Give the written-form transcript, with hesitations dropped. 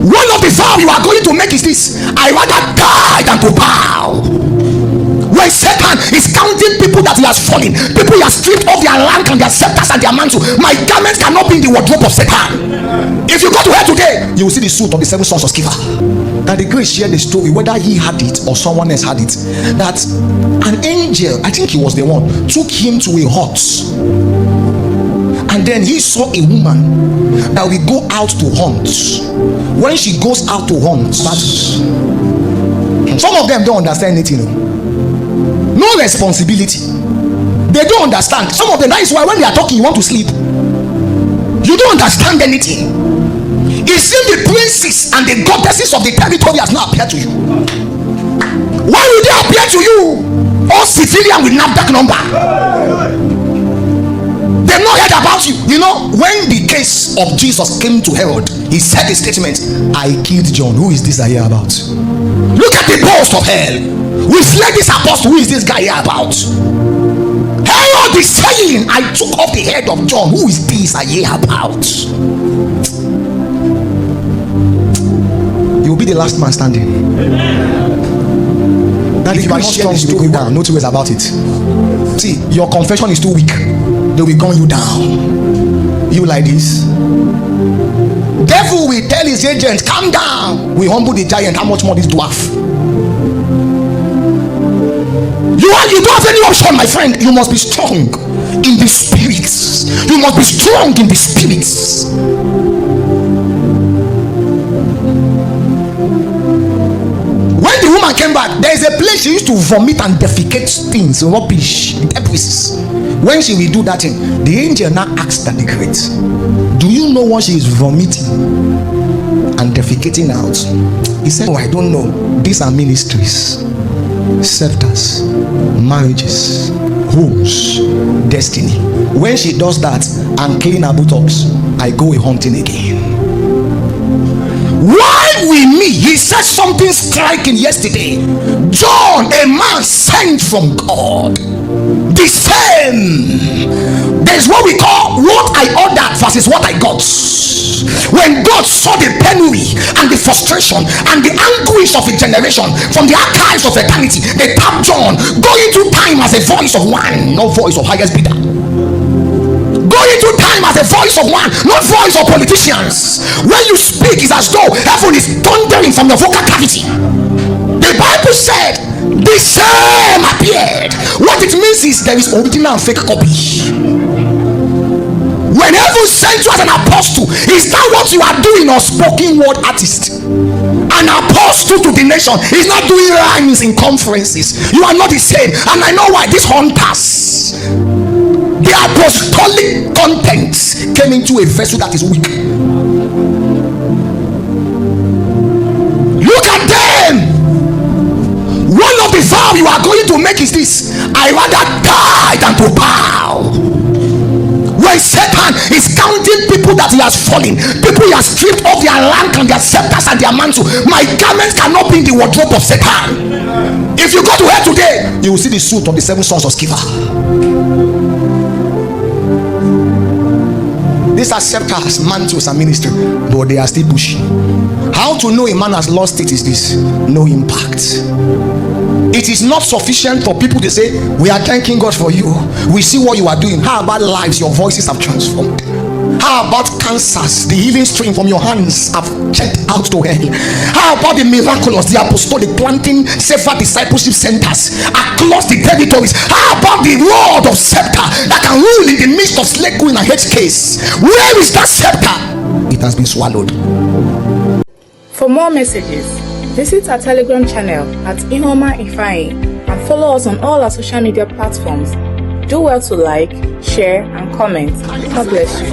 One of the vows you are going to make is this: I rather die than to bow. When Satan is counting people that he has fallen, people he has stripped off their rank and their scepters and their mantle, my garments cannot be in the wardrobe of Satan. If you go to hell today, you will see the suit of the 7 sons of Sceva. That the grace shared the story, whether he had it or someone else had it, that an angel, I think he was the one, took him to a hut, and then he saw a woman that will go out to hunt. When she goes out to hunt, some of them don't understand anything. No responsibility. They don't understand. Some of them, that is why when they are talking, you want to sleep. You don't understand anything. It seems the princes and the goddesses of the territory has not appeared to you. Why will they appear to you? All civilian with NAFDAC number. They've not heard about you. You know, when the case of Jesus came to Herod, he said a statement: I killed John. Who is this I hear about? Look at the post of hell. We slay this apostle. Who is this guy here about? Herod is saying, I took off the head of John. Who is this I hear about? You will be the last man standing. That if you are not strong, you will go down. No two ways about it. See, your confession is too weak. They will gun you down. You like this. Devil will tell his agent, calm down. We humble the giant. How much more this dwarf? You don't have any option, my friend. You must be strong in the spirits. You must be strong in the spirits. When the woman came back, there is a place she used to vomit and defecate things, rubbish, debris. When she will do that thing, the angel now asked that the great, do you know what she is vomiting and defecating out? He said, oh, I don't know. These are ministries, scepters, marriages, homes, destiny. When she does that and clean her buttocks, I go hunting again. Why we meet? He said something striking yesterday. John, a man sent from God, the same. There's what we call what I ordered versus what I got. When God saw the penury and the frustration and the anguish of a generation from the archives of eternity, they tapped John, going through time as a voice of one, no voice of highest bidder. Going through time as a voice of one, not voice of politicians. When you speak, it's as though heaven is thundering from your vocal cavity. The Bible said the same appeared. What it means is there is original and fake copy. When heaven sent you as an apostle, is that what you are doing, or spoken word artist? An apostle to the nation is not doing rhymes in conferences. You are not the same. And I know why. These hunters, the apostolic content came into a vessel that is weak. Look at them. One of the vows you are going to make is this: I rather die than to bow. When Satan is counting people that he has fallen, people he has stripped off their rank and their scepters and their mantle, my garments cannot be in the wardrobe of Satan. If you go to hell today, you will see the suit of the 7 sons of Sceva. These are scepters, mantles, and ministry, but they are still pushing. How to know a man has lost it is this: no impact. It is not sufficient for people to say, we are thanking God for you, we see what you are doing. How about lives your voices have transformed? How about cancers, the healing stream from your hands have checked out to hell? How about the miraculous, the apostolic, planting safer discipleship centers across the territories? How about the rod of scepter that can rule in the midst of slave queen and hate case? Where is that scepter? It has been swallowed. For more messages, visit our Telegram channel at Ihuoma Ifeanyi and follow us on all our social media platforms. Do well to like, share, and comment. God bless you.